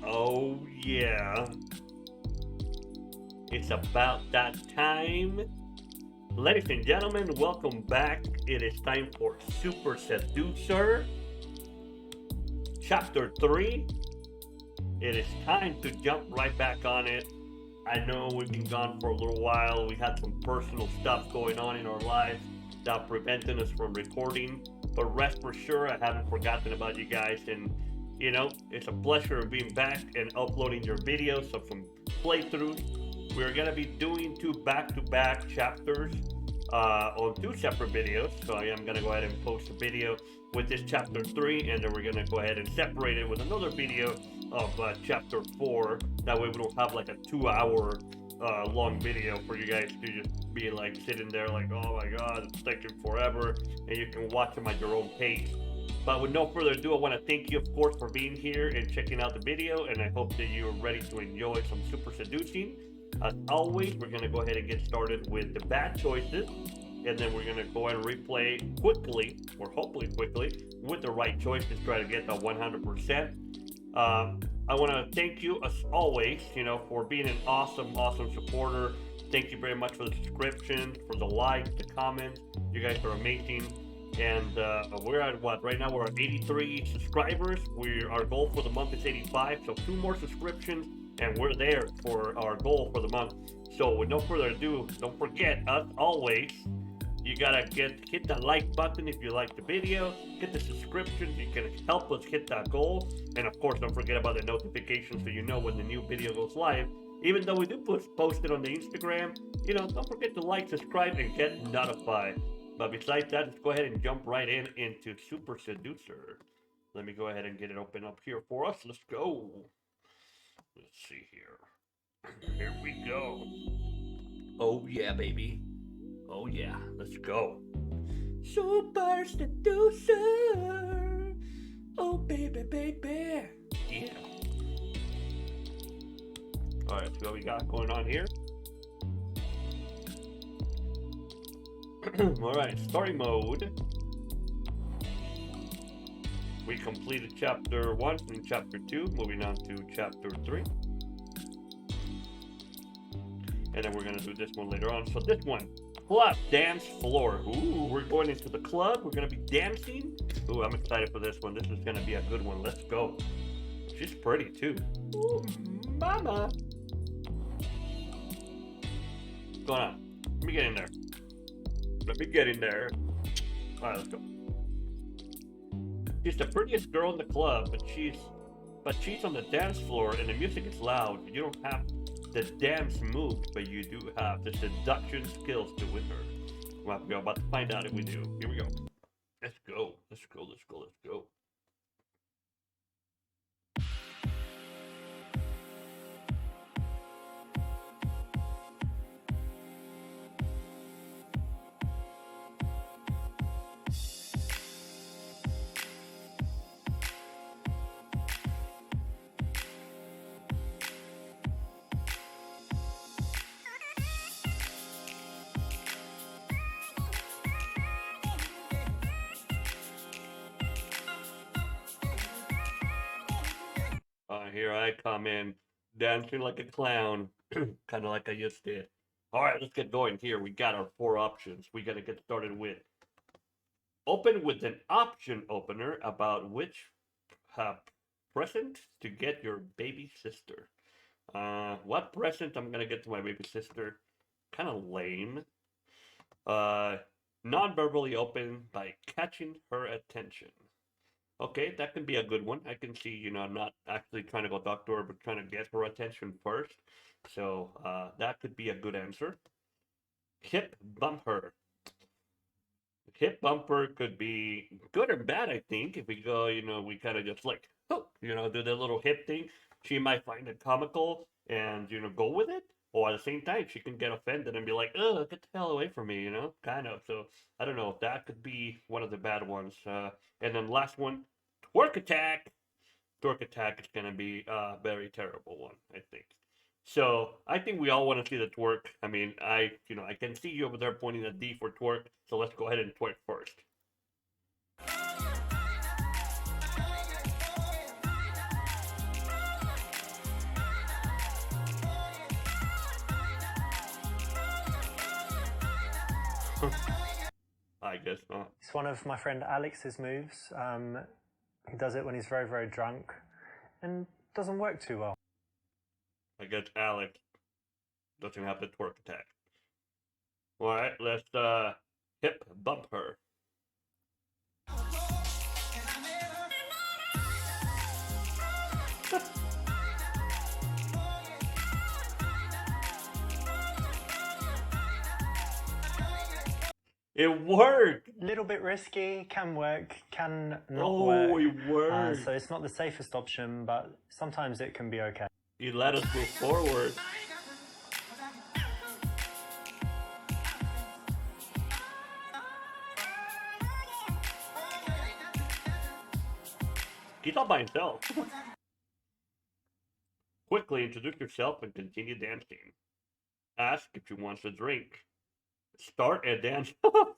Oh yeah, it's about that time. Ladies and gentlemen, welcome back. It is time for Super Seducer, Chapter 3. It is time to jump right back on it. I know we've been gone for a little while. We had some personal stuff going on in our lives that prevented us from recording. But rest for sure, I haven't forgotten about you guys. And, it's a pleasure of being back and uploading your videos of some playthroughs. We're going to be doing two back to back chapters on two separate videos. So I am going to go ahead and post a video with this chapter 3, and then we're going to go ahead and separate it with another video of chapter 4. That way we don't have like a 2 hour long video for you guys to just be like sitting there like, oh my god, it's taking forever, and you can watch them at your own pace. But with no further ado, I want to thank you, of course, for being here and checking out the video, and I hope that you're ready to enjoy some super seducing. As always, we're going to go ahead and get started with the bad choices, and then we're going to go ahead and replay quickly, or hopefully quickly, with the right choice to try to get the 100%. I want to thank you, as always, for being an awesome, awesome supporter. Thank you very much for the subscriptions, for the likes, the comments. You guys are amazing. And we're at what? Right now we're at 83 subscribers. Our goal for the month is 85, so 2 more subscriptions, and we're there for our goal for the month. So with no further ado, don't forget, as always, you gotta hit that like button if you like the video, hit the subscription, you can help us hit that goal, and of course don't forget about the notifications so you know when the new video goes live. Even though we do post it on the Instagram, don't forget to like, subscribe, and get notified. But besides that, let's go ahead and jump right into Super Seducer. Let me go ahead and get it open up here for us. Let's go. Let's see here. Here we go. Oh yeah, baby. Oh yeah, let's go. Super Seducer. Oh baby, baby. Yeah. Alright, so what we got going on here? Alright, story mode. We completed chapter 1 and chapter 2, moving on to chapter 3. And then we're going to do this one later on. So this one, club dance floor. Ooh, we're going into the club. We're going to be dancing. Ooh, I'm excited for this one. This is going to be a good one. Let's go. She's pretty too. Ooh, mama. What's going on? Let me get in there. Let me get in there. Alright, let's go. She's the prettiest girl in the club, but she's on the dance floor and the music is loud. You don't have the dance moves, but you do have the seduction skills to win her. Well, we're about to find out if we do. Here we go. Let's go. Let's go. Let's go. Let's go. Here I come in, dancing like a clown, kind of like I just did. All right, let's get going here. We got our 4 options. We got to get started with open with an option opener about which present to get your baby sister. What present I'm going to get to my baby sister? Kind of lame. Non-verbally open by catching her attention. Okay, that can be a good one. I can see, I'm not actually trying to go talk to her, but trying to get her attention first. So that could be a good answer. Hip bumper. Hip bumper could be good or bad, I think. If we go, we kind of just like, oh, do the little hip thing. She might find it comical and, go with it. Or at the same time, she can get offended and be like, oh, get the hell away from me, kind of. So I don't know. That could be one of the bad ones. And then last one, twerk attack. Twerk attack is going to be a very terrible one, I think. So I think we all want to see the twerk. I mean, I can see you over there pointing at D for twerk. So let's go ahead and twerk first. I guess not. It's one of my friend Alex's moves. He does it when he's very, very drunk and doesn't work too well. I guess Alex doesn't have the twerk attack. Alright, let's hip bump her. It worked! A little bit risky, can work, can not work. work. It worked! So it's not the safest option, but sometimes it can be okay. You let us move forward. He's all by himself. Quickly introduce yourself and continue dancing. Ask if she wants a drink. Start a dance off.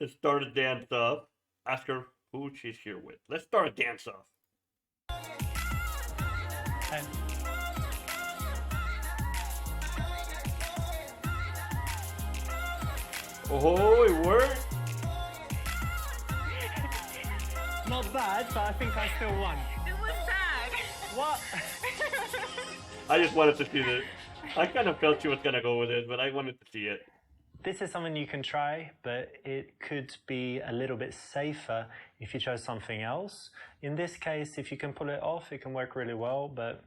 Start a dance off. Ask her who she's here with. Let's start a dance off. Hey. Oh, it worked! Not bad, but I think I still won. It was bad. What? I just wanted to see this. I kind of felt she was gonna go with it, but I wanted to see it. This is something you can try, but it could be a little bit safer if you chose something else. In this case, if you can pull it off, it can work really well, but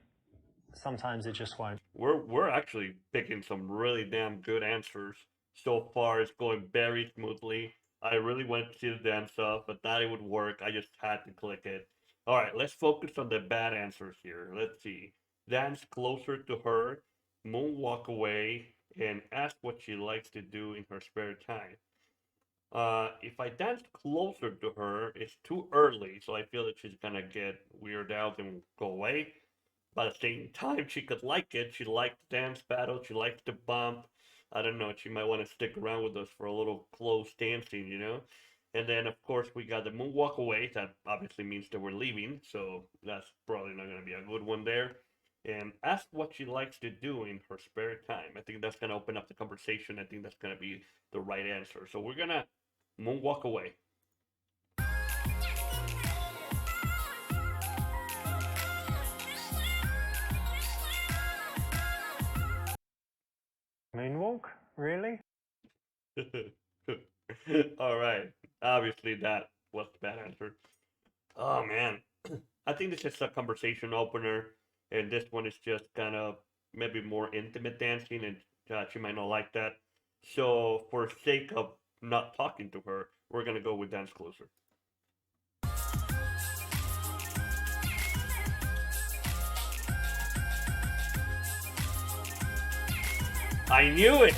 sometimes it just won't. We're actually picking some really damn good answers. So far, it's going very smoothly. I really wanted to see the dance off, but thought it would work. I just had to click it. Alright, let's focus on the bad answers here. Let's see. Dance closer to her, moonwalk away, and ask what she likes to do in her spare time. If I dance closer to her, it's too early, so I feel that she's gonna get weirded out and go away. But at the same time, she could like it. She likes dance battle. She likes to bump. I don't know. She might want to stick around with us for a little close dancing, you know? And then, of course, we got the moonwalk away. That obviously means that we're leaving. So that's probably not going to be a good one there. And ask what she likes to do in her spare time. I think that's going to open up the conversation. I think that's going to be the right answer. So we're going to moonwalk away. Moonwalk? Really? All right. Obviously, that was the bad answer. Oh, man. I think this is a conversation opener, and this one is just kind of maybe more intimate dancing, and she might not like that. So, for sake of not talking to her, we're going to go with Dance Closer. I knew it!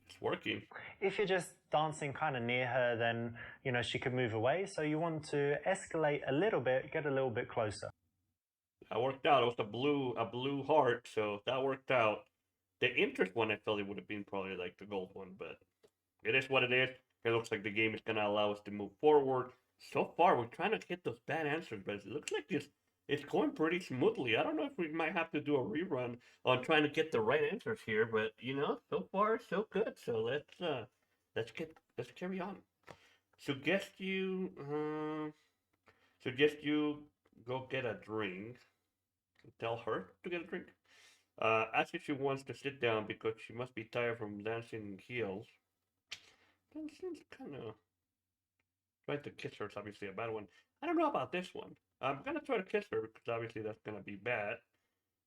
It's working. If you're just dancing kind of near her, then, you know, she could move away. So you want to escalate a little bit, get a little bit closer. That worked out. It was a blue heart, so that worked out. The interest one, I felt it would have been probably like the gold one, but it is what it is. It looks like the game is gonna allow us to move forward. So far, we're trying to hit those bad answers, but it looks like it's going pretty smoothly. I don't know if we might have to do a rerun on trying to get the right answers here, but you know, so far so good. So let's carry on. Suggest you go get a drink. Tell her to get a drink. Ask if she wants to sit down because she must be tired from dancing in heels. That seems kind of. Try to kiss her is obviously a bad one. I don't know about this one. I'm gonna try to kiss her because obviously that's gonna be bad.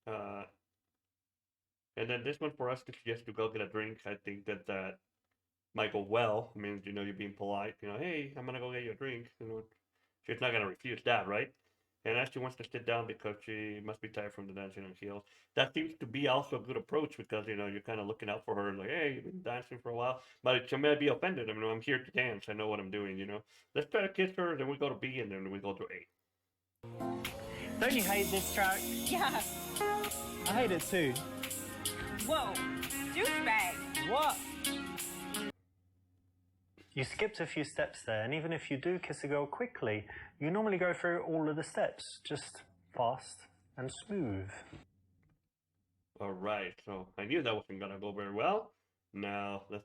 And then this one for us to suggest to go get a drink. I think that might go well. I mean, you know, you're being polite. You know, hey, I'm gonna go get you a drink. You know, she's not gonna refuse that, right? And as she wants to sit down because she must be tired from the dancing on heels. That seems to be also a good approach because, you know, you're kind of looking out for her like, hey, you've been dancing for a while. But she may be offended. I mean, I'm here to dance. I know what I'm doing, you know. Let's try to kiss her, then we go to B, and then we go to A. Don't you hate this track? Yeah. I hate it too. Whoa. Douchebag. What? You skipped a few steps there, and even if you do kiss a girl quickly, you normally go through all of the steps, just fast and smooth. Alright, so I knew that wasn't gonna go very well. Now, let's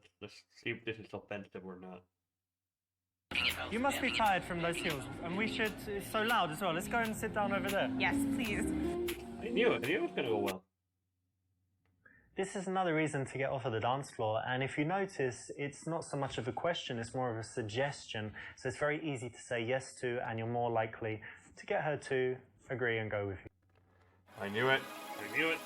see if this is offensive or not. You must be tired from those heels, and we should. It's so loud as well. Let's go and sit down over there. Yes, please. I knew it was gonna go well. This is another reason to get off of the dance floor, and if you notice, it's not so much of a question, it's more of a suggestion. So it's very easy to say yes to, and you're more likely to get her to agree and go with you. I knew it. I knew it.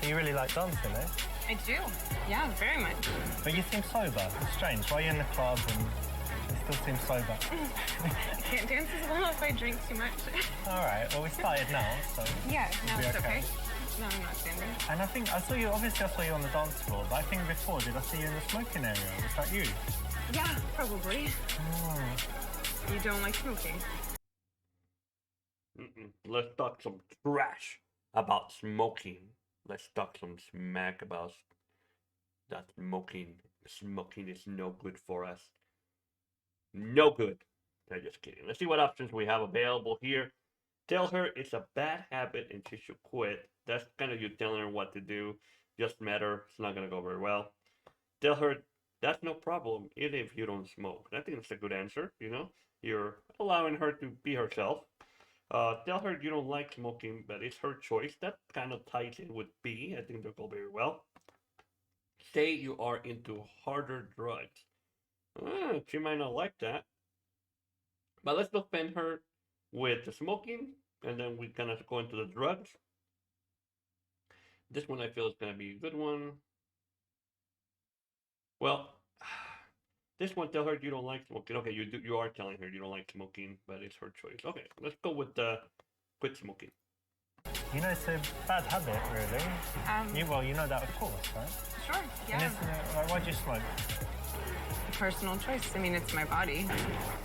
So you really like dancing, eh? I do. Yeah, very much. But you seem sober. It's strange. Why are you in the club and you still seem sober? I can't dance as well if I drink too much. All right. Well, we started now, so Yeah, now be it's okay. okay. No, I'm not standing. And I think I saw you. Obviously, I saw you on the dance floor. But I think before, did I see you in the smoking area? Was that you? Yeah, probably. Oh. You don't like smoking? Let's talk some trash about smoking. Let's talk some smack about that smoking. Smoking is no good for us. No good. I'm just kidding. Let's see what options we have available here. Tell her it's a bad habit and she should quit. That's kind of you telling her what to do. Just matter. It's not going to go very well. Tell her that's no problem, even if you don't smoke. I think that's a good answer, you know? You're allowing her to be herself. Tell her you don't like smoking, but it's her choice. That kind of ties in with B. I think they'll go very well. Say you are into harder drugs. She might not like that. But let's offend her with the smoking, and then we kind of go into the drugs. This one I feel is going to be a good one. Well, this one, tell her you don't like smoking. Okay, you are telling her you don't like smoking, but it's her choice. Okay, let's go with quit smoking. You know, it's a bad habit, really. Well, you know that, of course, right? Sure, And yeah. isn't it, like, why do you smoke? Personal choice. I mean, it's my body.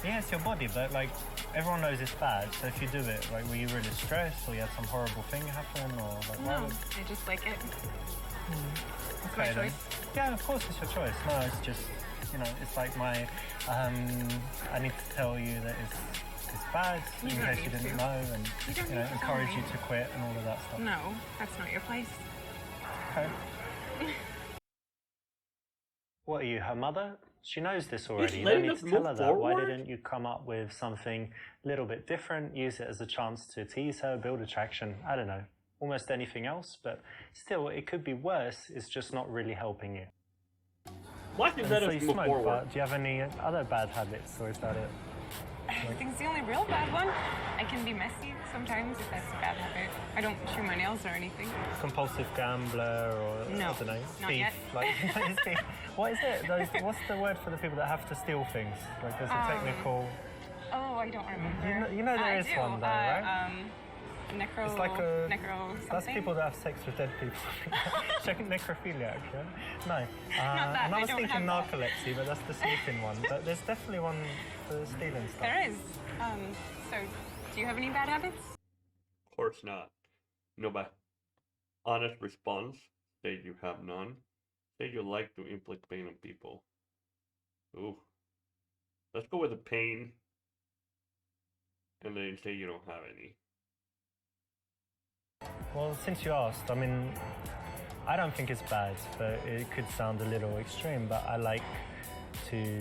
Yeah, it's your body, but like everyone knows it's bad. So if you do it, like, were you really stressed, or you had some horrible thing happen, or like, why No, would... I just like it. It's my Okay, then. choice. Yeah, of course it's your choice. No, it's just, you know, it's like my, I need to tell you that it's bad You in don't case you need didn't to. know, and You don't you know, need to tell encourage me. you to quit and all of that stuff. No, that's not your place. Okay. What are you, her mother? She knows this already. You don't letting need us to tell move her that. Why forward? didn't you come up with something a little bit different? Use it as a chance to tease her, build attraction. I don't know. Almost anything else, but still, it could be worse. It's just not really helping you. Why should And let so us you move smoke, forward? but do you have any other bad habits, or is that it? I think it's the only real bad one. I can be messy sometimes if that's a bad habit. I don't chew my nails or anything. Compulsive gambler, or No, I don't know, not thief. yet. Like, what is it? What's the word for the people that have to steal things? Like, there's a technical. Oh, I don't remember. You know there I is do. one though, right? Necro. It's like a. necro something. That's people that have sex with dead people. Check necrophiliac, yeah? No. Not that, And I I was don't thinking have that. narcolepsy, but that's the sleeping one. But there's definitely one for stealing stuff. There is. So, do you have any bad habits? Of course not. No, but honest response. Say you have none. Say you like to inflict pain on people. Ooh. Let's go with the pain. And then say you don't have any. Well, since you asked, I mean, I don't think it's bad, but it could sound a little extreme, but I like to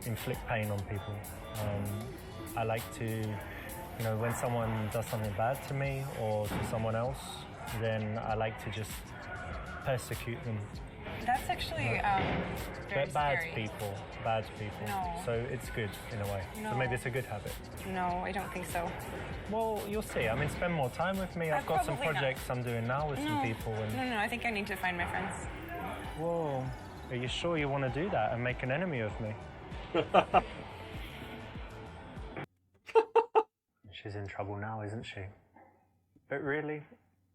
inflict pain on people. I like to, you know, when someone does something bad to me or to someone else, then I like to just persecute them. That's actually very But bad scary. people. No. So it's good in a way. So No. maybe it's a good habit. No, I don't think so. Well, you'll see. I mean, spend more time with me. I've got some probably not. projects I'm doing now with some people. And No, I think I need to find my friends. whoa, are you sure you want to do that and make an enemy of me? She's in trouble now, isn't she? But really,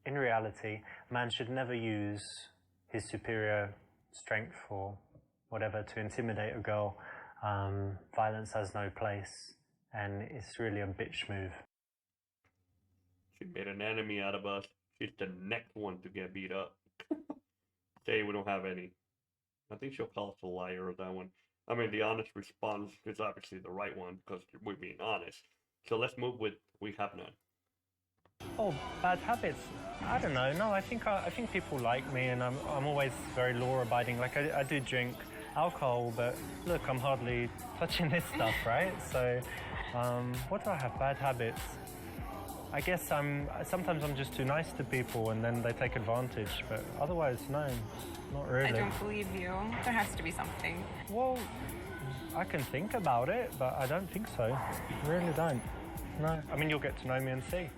in reality, a man should never use his superior strength or whatever to intimidate a girl. Violence has no place, and it's really a bitch move. She made an enemy out of us. She's the next one to get beat up. Say we don't have any. I think she'll call us a liar on that one. I mean, the honest response is obviously the right one because we're being honest. So let's move with we have none. Oh, bad habits. I don't know. No, I think people like me, and I'm always very law-abiding. Like I do drink alcohol, but look, I'm hardly touching this stuff, right? So, what do I have? Bad habits. I guess sometimes I'm just too nice to people, and then they take advantage. But otherwise, no, not really. I don't believe you. There has to be something. Well, I can think about it, but I don't think so. I really don't. No. I mean, you'll get to know me and see.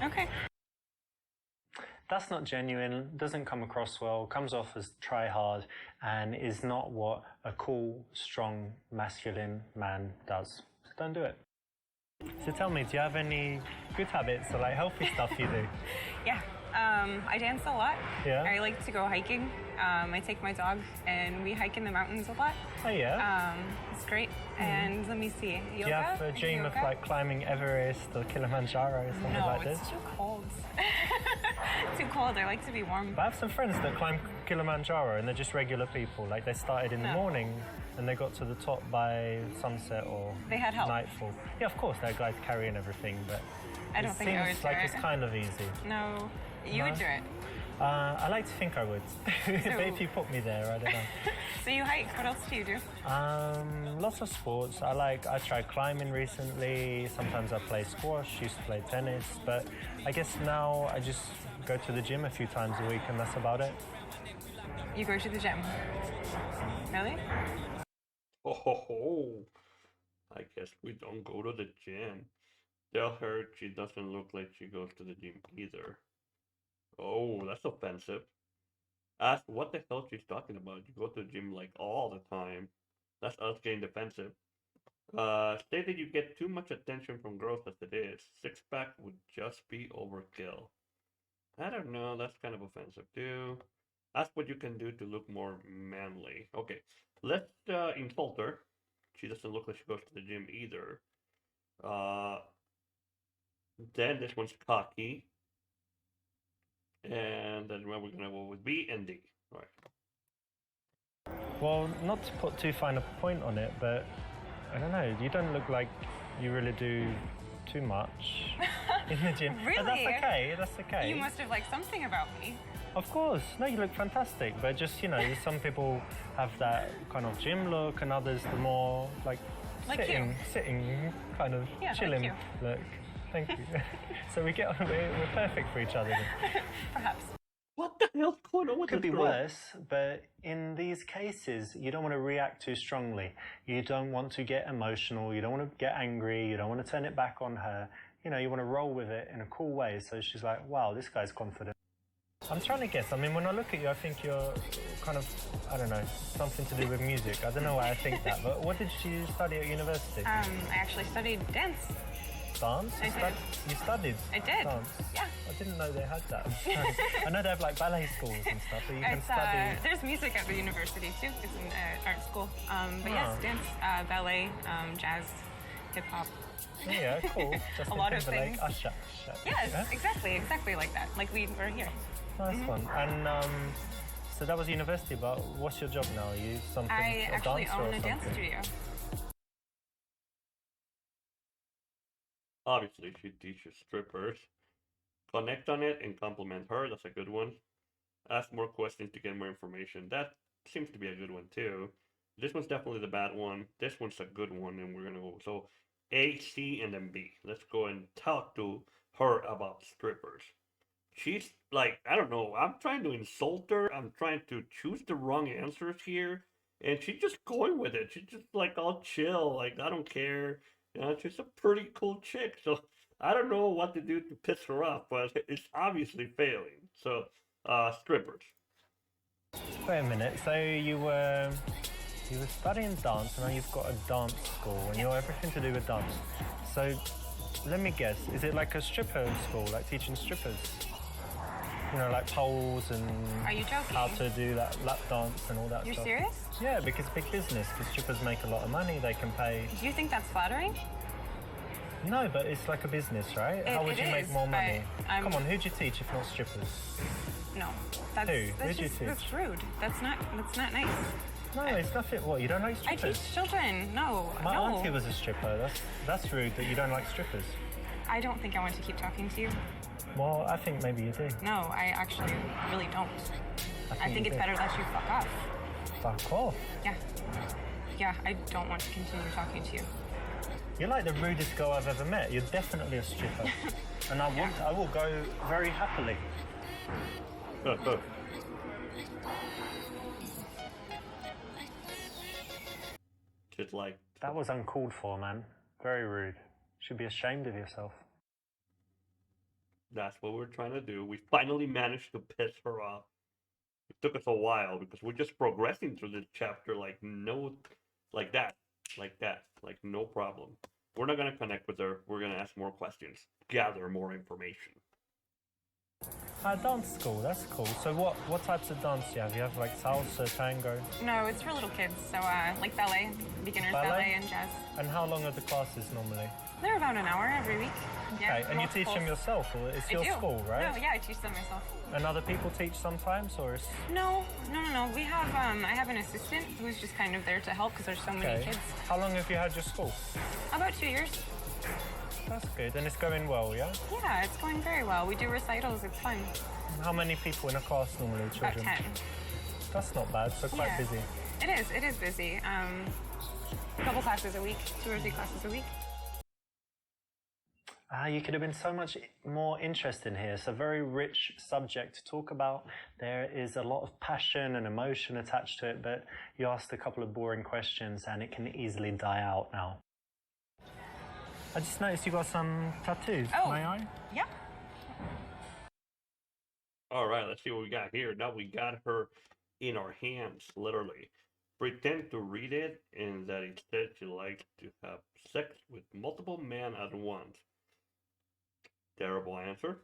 Okay. That's not genuine, doesn't come across well, comes off as try hard, and is not what a cool, strong, masculine man does. So don't do it. So tell me, do you have any good habits or like healthy stuff you do? Yeah. I dance a lot. Yeah. I like to go hiking. I take my dog and we hike in the mountains a lot. Oh yeah? It's great. And let me see, yoga? Do you have a dream of like climbing Everest or Kilimanjaro or something like this? No, it's too cold. Too cold. I like to be warm. But I have some friends that climb Kilimanjaro and they're just regular people. Like they started in the morning and they got to the top by sunset or they had help. Nightfall. Yeah, of course, they're guys carrying everything, but I don't think I would do like it. it's kind of easy. No, you would do it. I like to think I would. But if you put me there, I don't know. So you hike. What else do you do? Lots of sports. I tried climbing recently. Sometimes I play squash, used to play tennis, but I guess now I just go to the gym a few times a week and that's about it. You go to the gym? Really? Oh, I guess we don't go to the gym. Tell her she doesn't look like she goes to the gym either. Oh, that's offensive. Ask what the hell she's talking about. You go to the gym like all the time. That's us getting defensive. Say that you get too much attention from girls as it is. Six-pack would just be overkill. I don't know, that's kind of offensive too. Ask what you can do to look more manly. Okay, let's insult her. She doesn't look like she goes to the gym either. Then this one's cocky. And then we're gonna go with B and D. All right. Well, not to put too fine a point on it, but I don't know. You don't look like you really do too much in the gym. Really? But that's okay. That's okay. You must have liked something about me. Of course. No, you look fantastic. But just, you know, some people have that kind of gym look and others the more like sitting kind of chilling like you. look. Thank you. So we're perfect for each other then. Perhaps. What the hell's going on with Could this be girl? worse, but in these cases, you don't want to react too strongly. You don't want to get emotional. You don't want to get angry. You don't want to turn it back on her. You know, you want to roll with it in a cool way. So she's like, wow, this guy's confident. I'm trying to guess. I mean, when I look at you, I think you're kind of, I don't know, something to do with music. I don't know why I think that. But what did you study at university? I actually studied dance. Dance? You studied? I did. Dance? Yeah. I didn't know they had that. I know they have like ballet schools and stuff, but you can study. There's music at the university too. It's an art school. But yes, dance, ballet, jazz, hip hop. Yeah, cool. A lot of things. Usher. Yes, exactly like that. Like we were here. Nice one. And so that was university, but what's your job now? Are you something? I actually own a dance something? studio. Obviously, she teaches strippers. Connect on it and compliment her. That's a good one. Ask more questions to get more information. That seems to be a good one too. This one's definitely the bad one. This one's a good one, and we're gonna go. So A, C, and then B. Let's go and talk to her about strippers. She's like, I don't know. I'm trying to insult her. I'm trying to choose the wrong answers here, and she's just going with it. She's just like all chill. Like, I don't care. You know, she's a pretty cool chick, so I don't know what to do to piss her off, but it's obviously failing. So, strippers. Wait a minute. So you were studying dance, and now you've got a dance school, and you're everything to do with dance. So let me guess. Is it like a stripper school, like teaching strippers? You know, like poles and Are you joking? how to do that lap dance and all that You're stuff. serious? Yeah, because big business. Because strippers make a lot of money. They can pay. Do you think that's flattering? No, but it's like a business, right? How would you make more money? Come on, who'd you teach if not strippers? No. That's, Who? That's Who'd you just, teach? That's rude. That's not nice. No, it's nothing. What, you don't like I strippers? teach children. No, My no. auntie was a stripper. That's rude that you don't like strippers. I don't think I want to keep talking to you. Well, I think maybe you do. No, I actually really don't. I think you it's do. better that you fuck off. Fuck off. Yeah. Yeah, I don't want to continue talking to you. You're like the rudest girl I've ever met. You're definitely a stripper. And I will go very happily. Just like... That was uncalled for, man. Very rude. Should be ashamed of yourself. That's what we're trying to do. We finally managed to piss her off. It took us a while because we're just progressing through this chapter like no problem. We're not going to connect with her. We're going to ask more questions, gather more information. Dance school, that's cool. So what types of dance do you have? You have like salsa, tango? No, it's for little kids. So like ballet, beginners ballet and jazz. And how long are the classes normally? They're about an hour every week. Yeah, Okay, and you teach them yourself, or it's your school, right? No, yeah, I teach them myself. And other people teach sometimes, or is... No. We have, I have an assistant who's just kind of there to help because there's so many kids. How long have you had your school? About 2 years. That's good, and it's going well, yeah? Yeah, it's going very well. We do recitals, it's fun. How many people in a class normally, children? About 10. That's not bad, so quite busy. It is busy. A couple classes a week, 2 or 3 classes a week. You could have been so much more interested in here. It's a very rich subject to talk about. There is a lot of passion and emotion attached to it, but you asked a couple of boring questions and it can easily die out now. I just noticed you got some tattoos. Oh, May I? Yeah. All right, let's see what we got here. Now we got her in our hands, literally. Pretend to read it, and that it said she likes to have sex with multiple men at once. Terrible answer.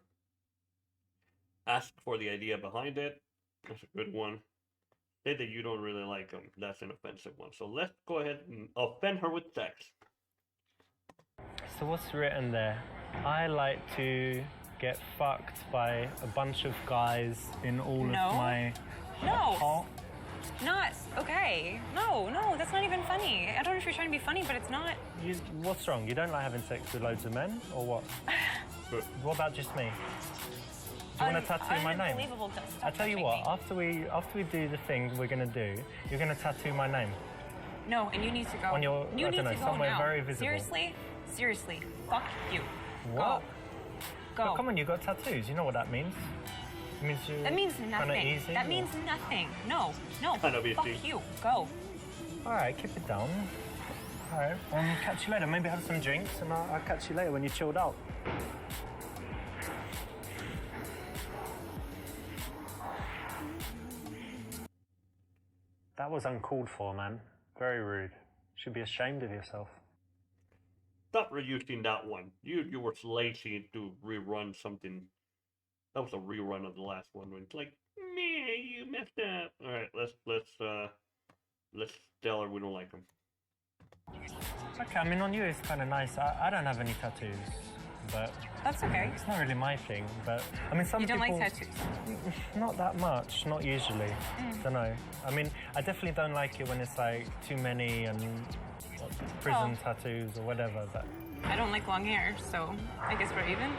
Ask for the idea behind it. That's a good one. Say that you don't really like them. That's an offensive one. So let's go ahead and offend her with sex. So what's written there? I like to get fucked by a bunch of guys in all of my hot. Not okay. No, that's not even funny. I don't know if you're trying to be funny, but it's not. What's wrong? You don't like having sex with loads of men, or what? What about just me? Do you want to tattoo my name? I tell you what. After we do the thing we're gonna do, you're gonna tattoo my name. No, and you need to go. On your, you I need don't know, to go somewhere now. very visible. Seriously, fuck you. What? Go. Oh, come on, you got tattoos. You know what that means. It means you're That means kinda nothing. easy, That or- means nothing. No. Kind of Fuck easy. you. Go. All right, keep it down. All right, catch you later. Maybe have some drinks, and I'll catch you later when you're chilled out. That was uncalled for, man. Very rude. Should be ashamed of yourself. Stop reusing that one. You were lazy to rerun something. That was a rerun of the last one. When it's like, man, you messed up. All right, let's tell her we don't like them. Okay, I mean, on you it's kind of nice. I don't have any tattoos, but That's okay. it's not really my thing. But I mean, some You don't people like tattoos? not that much, not usually. Don't know. I mean, I definitely don't like it when it's like too many and prison tattoos or whatever. But I don't like long hair, so I guess we're even.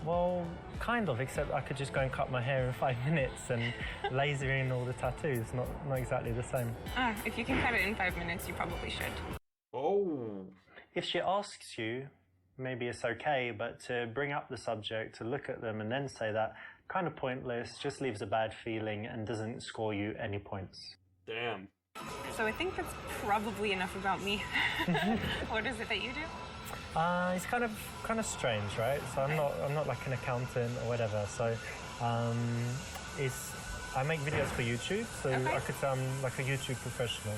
well, kind of. Except I could just go and cut my hair in 5 minutes and laser in all the tattoos. Not exactly the same. If you can cut it in 5 minutes, you probably should. Oh. If she asks you, maybe it's okay, but to bring up the subject, to look at them and then say that, kind of pointless, just leaves a bad feeling and doesn't score you any points. Damn. So I think that's probably enough about me. What is it that you do? It's kind of strange, right? So I'm not like an accountant or whatever. So I make videos for YouTube, so I could say I'm like a YouTube professional.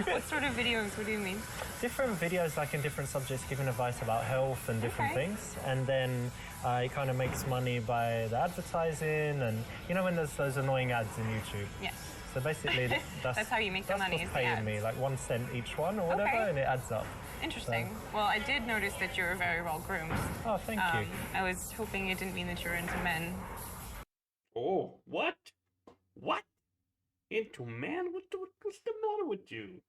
What sort of videos? What do you mean? Different videos, like in different subjects, giving advice about health and different things. And then it kind of makes money by the advertising, and you know when there's those annoying ads in YouTube? Yes. So basically, That's how you make the money, That's is what's the paying ads. me, like 1 cent each one or whatever, and it adds up. Interesting. Well, I did notice that you were very well groomed. Oh, thank you. I was hoping it didn't mean that you were into men. Oh, what? What? Into man? What What's the matter with you?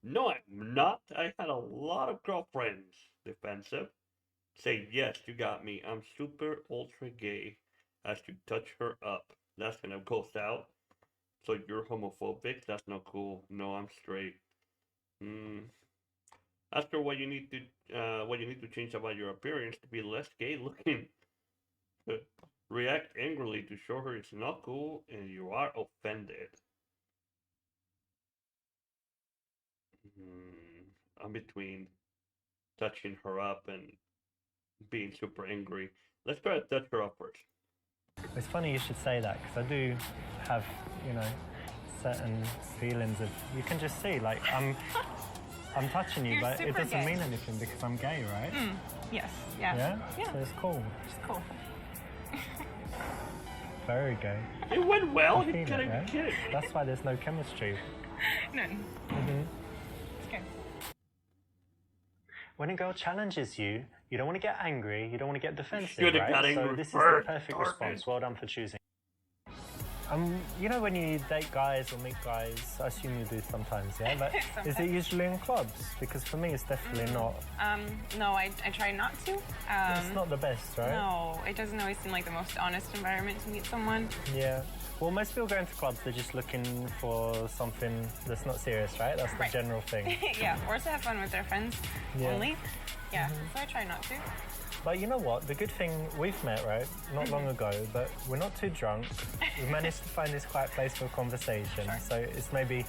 No, I'm not. I had a lot of girlfriends. Defensive. Say, yes, you got me. I'm super ultra gay. As you touch her up. That's gonna go south. So you're homophobic? That's not cool. No, I'm straight. Hmm. Ask her what you need to change about your appearance to be less gay looking. React angrily to show her it's not cool and you are offended. I'm between touching her up and being super angry. Let's try to touch her up first. It's funny you should say that because I do have, certain feelings of, you can just see, like, I'm touching you, You're but it super doesn't gay. mean anything because I'm gay, right? Yes. Yeah. Yeah? So it's cool. It's cool. Very gay. It went well. I You feel gotta it, be right? kidding. That's why there's no chemistry. None. Mm-hmm. It's good. When a girl challenges you, you don't want to get angry, you don't want to get defensive, Should've right? got So angry this is the first, perfect darn it. response. Well done for choosing. When you date guys or meet guys, I assume you do sometimes, yeah? But is it Sometimes. usually in clubs? Because for me, it's definitely not. No, I try not to. It's not the best, right? No, it doesn't always seem like the most honest environment to meet someone. Yeah. Well, most people going to clubs, they're just looking for something that's not serious, right? That's the Right. general thing. Yeah, or to have fun with their friends Yeah. only. Yeah, so I try not to. But you know what? The good thing, we've met, right? Not long ago, but we're not too drunk. We've managed to find this quiet place for conversation. Sure. So it's maybe,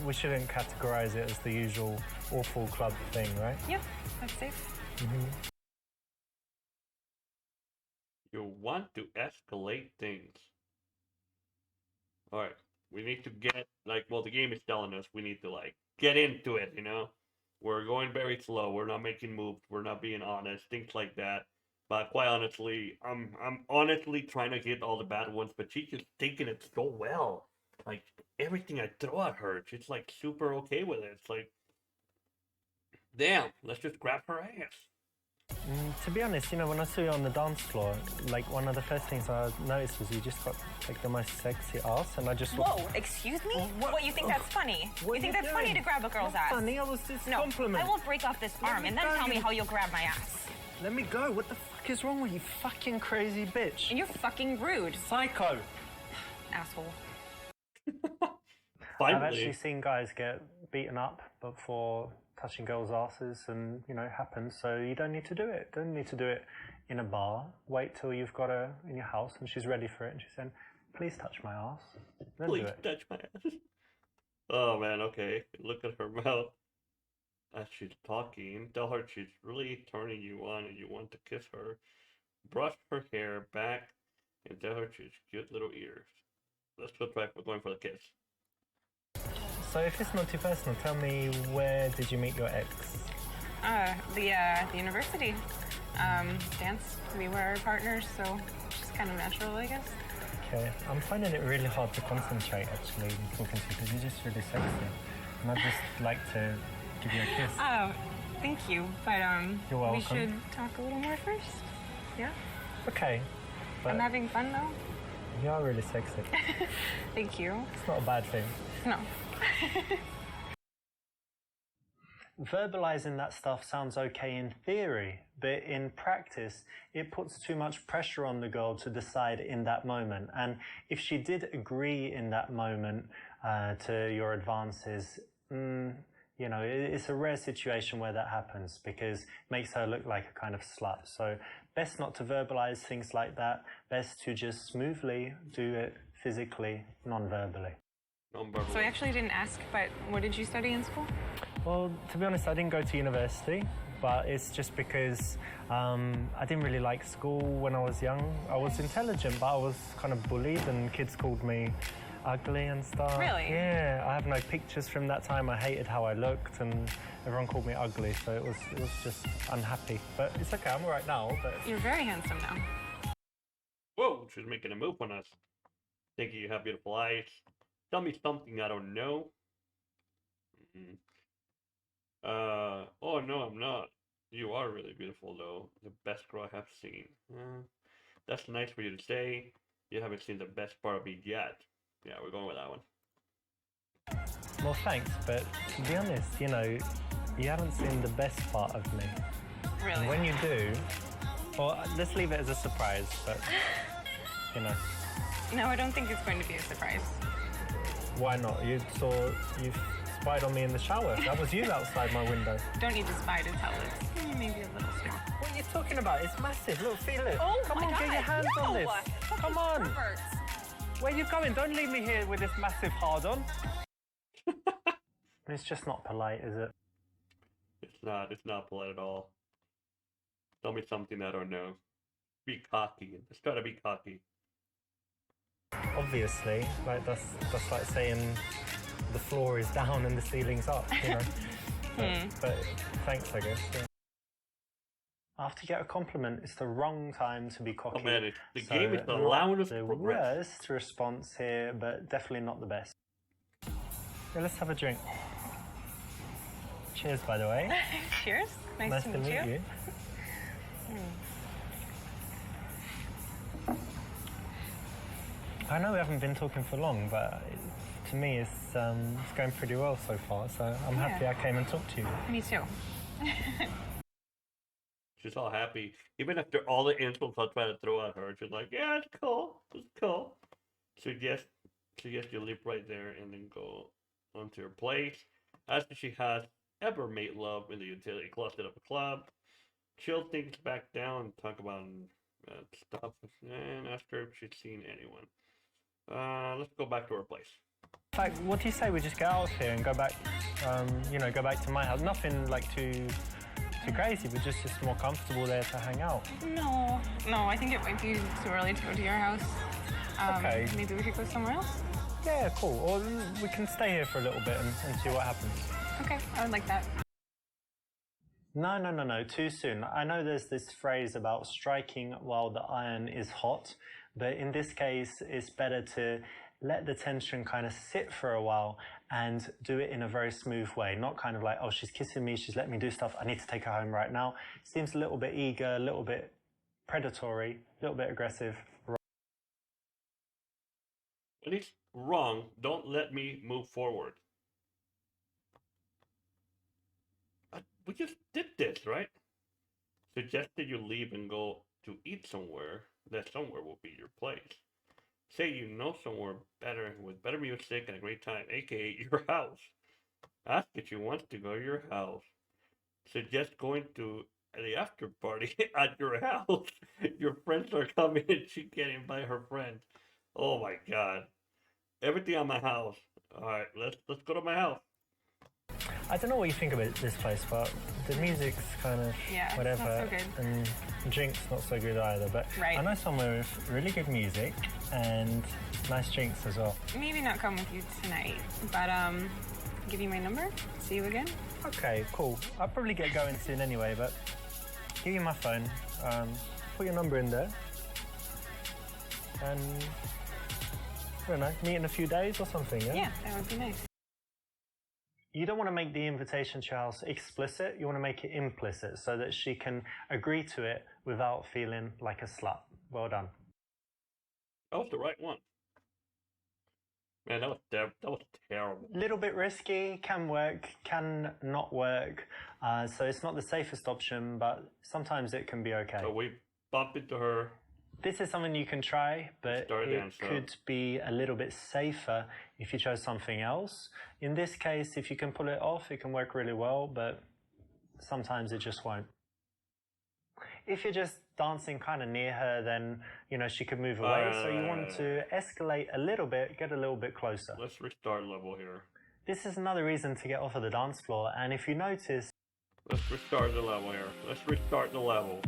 we shouldn't categorize it as the usual awful club thing, right? Yeah, that's safe. You want to escalate things. Alright. We need to get, the game is telling us we need to, get into it, We're going very slow. We're not making moves. We're not being honest. Things like that. But quite honestly, I'm honestly trying to hit all the bad ones, but she's just taking it so well. Like, everything I throw at her, she's, super okay with it. It's like, damn, let's just grab her ass. To be honest, when I saw you on the dance floor, one of the first things I noticed was you just got the most sexy ass, and I just Whoa, excuse me? What, you think that's funny? What You think are you that's funny doing? to grab a girl's Not ass? funny, I was just No, compliment. I won't break off this arm me and then go, tell me you- how you'll grab my ass. Let me go. What the fuck is wrong with you, fucking crazy bitch? And you're fucking rude, Psycho. asshole. Finally. I've actually seen guys get beaten up before touching girls' asses, and it happens. So you don't need to do it. Don't need to do it in a bar. Wait till you've got her in your house and she's ready for it, and she's saying, "Please touch my ass." Then Please do it. touch my ass. Oh man, okay. Look at her mouth. As she's talking, tell her she's really turning you on and you want to kiss her. Brush her hair back and tell her she's cute little ears. Let's go try for going for the kiss. So if it's not too personal, tell me, where did you meet your ex? The university. Dance. We were partners, so it's just kind of natural, I guess. Okay, I'm finding it really hard to concentrate actually talking to you because you're just really sexy, and I'd just like to give you a kiss. Oh, thank you. But You're welcome. we should talk a little more first. Yeah. Okay, but I'm having fun though. you are really sexy. Thank you. It's not a bad thing. No. Verbalizing that stuff sounds okay in theory, but in practice, it puts too much pressure on the girl to decide in that moment. And if she did agree in that moment to your advances, it's a rare situation where that happens because it makes her look like a kind of slut. So best not to verbalize things like that. Best to just smoothly do it physically, non-verbally. So I actually didn't ask, but what did you study in school? Well, to be honest, I didn't go to university, but it's just because I didn't really like school when I was young. I was intelligent, but I was kind of bullied and kids called me ugly and stuff. Really? Yeah, I have no pictures from that time. I hated how I looked and everyone called me ugly, so it was just unhappy. But it's okay, I'm all right now. But You're very handsome now. Whoa, she's making a move on us. Thinking you have beautiful eyes. Tell me something I don't know. Oh no, I'm not. You are really beautiful though. The best girl I have seen. That's nice for you to say. You haven't seen the best part of me yet. Yeah, we're going with that one. Well, thanks, but to be honest, you know, you haven't seen the best part of me. Really? And when you do, well, let's leave it as a surprise, but, you know. No, I don't think it's going to be a surprise. Why not? You spied on me in the shower. That was you outside my window. Don't need to spy to tell it. Maybe a little snow. What are you talking about? It's massive. Look, feel it. Oh Come my on, God. get your hands on this. No! Come on. Perverts. Where are you going? Don't leave me here with this massive hard-on. It's just not polite, is it? It's not polite at all. Tell me something I don't know. Be cocky. Just try to be cocky. Obviously, like that's like saying the floor is down and the ceiling's up, you know. But thanks, I guess. Yeah. After you get a compliment, it's the wrong time to be cocky. Oh man, the game is allowing us to the progress. worst response here, but definitely not the best. Yeah, let's have a drink. Cheers, by the way. Cheers. Nice to meet you. I know we haven't been talking for long, but to me it's going pretty well so far, so I'm happy I came and talked to you. Me too. She's all happy. Even after all the insults I'll try to throw at her, she's like, yeah, it's cool. It's cool. Suggest you leave right there and then go onto your place. Ask if she has ever made love in the utility closet of a club. Chill things back down, talk about stuff, and ask her if she's seen anyone. Let's go back to her place. In fact, what do you say we just get out of here and go back, go back to my house? Nothing like too crazy, but just more comfortable there to hang out. No, I think it might be too early to go to your house. Okay. Maybe we could go somewhere else? Yeah, cool. Or we can stay here for a little bit and see what happens. Okay, I would like that. No, too soon. I know there's this phrase about striking while the iron is hot, but in this case, it's better to let the tension kind of sit for a while and do it in a very smooth way. Not kind of like, oh, she's kissing me, she's letting me do stuff, I need to take her home right now. Seems a little bit eager, a little bit predatory, a little bit aggressive. When it's wrong, don't let me move forward. We just did this, right? Suggested you leave and go to eat somewhere. That somewhere will be your place. Say you know somewhere better with better music and a great time, aka your house. Ask if she wants to go to your house. Suggest going to the after party at your house. Your friends are coming and she can't invite her friends. Oh my god. Everything on my house. Alright, let's go to my house. I don't know what you think about this place, but the music's kind of whatever, not so good. and drinks not so good either. But Right. I know somewhere with really good music and nice drinks as well. Maybe not come with you tonight, but give you my number. See you again. Okay, cool. I'll probably get going soon anyway, but give you my phone. Put your number in there, and I don't know, meet in a few days or something. Yeah, that would be nice. You don't want to make the invitation to your house explicit, you want to make it implicit so that she can agree to it without feeling like a slut. Well done. That was the right one. Man, that was terrible. Little bit risky, can work, can not work. So it's not the safest option, but sometimes it can be okay. So we bumped into her. This is something you can try, but it could be a little bit safer if you chose something else. In this case, if you can pull it off, it can work really well, but sometimes it just won't. If you're just dancing kind of near her, then, she could move away. So you want to escalate a little bit, get a little bit closer. Let's restart level here. This is another reason to get off of the dance floor. And if you notice... Let's restart the level here. Let's restart the level.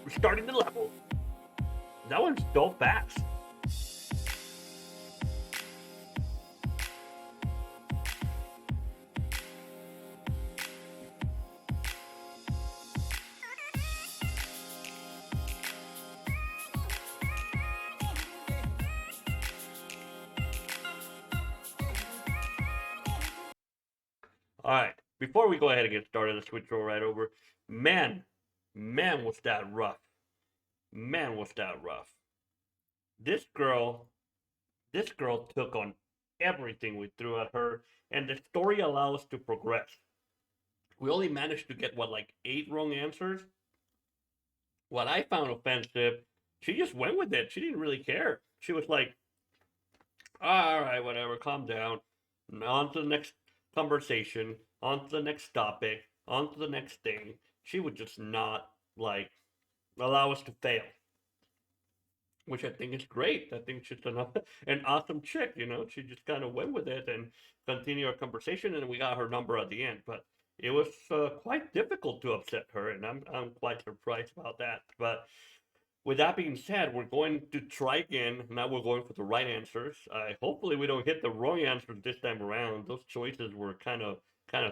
Restarting the level. That one's so fast. Alright, before we go ahead and get started, let's switch right over. Man, was that rough. Man, was that rough. This girl This girl took on everything we threw at her, and the story allows us to progress. We only managed to get, what, like 8 wrong answers? What I found offensive, she just went with it. She didn't really care. She was like, all right, whatever, calm down. On to the next conversation, on to the next topic, on to the next thing. She would just not, like, allow us to fail. Which I think is great. I think she's an awesome chick, you know. She just kind of went with it and continued our conversation, and we got her number at the end. But it was quite difficult to upset her, and I'm quite surprised about that. But with that being said, we're going to try again. Now we're going for the right answers. Hopefully we don't hit the wrong answers this time around. Those choices were kind of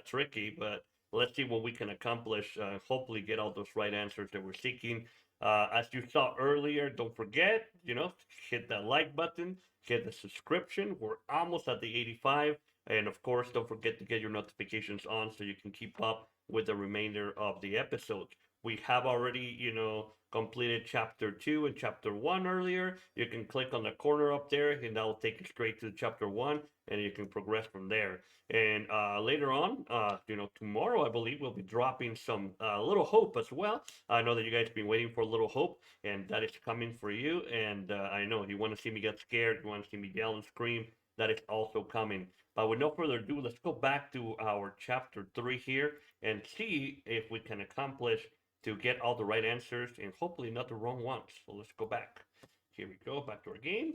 tricky, but let's see what we can accomplish. Hopefully get all those right answers that we're seeking. As you saw earlier, don't forget, you know, hit that like button, hit the subscription. We're almost at the 85. And of course, don't forget to get your notifications on so you can keep up with the remainder of the episodes. We have already, you know, completed chapter 2 and chapter 1 earlier. You can click on the corner up there and that will take you straight to chapter 1 and you can progress from there. And later on, you know, tomorrow I believe we'll be dropping some Little Hope as well. I know that you guys have been waiting for Little Hope, and that is coming for you. And I know you want to see me get scared, you want to see me yell and scream, that is also coming. But with no further ado, let's go back to our chapter 3 here and see if we can accomplish to get all the right answers and hopefully not the wrong ones. So let's go back. Here we go, back to our game.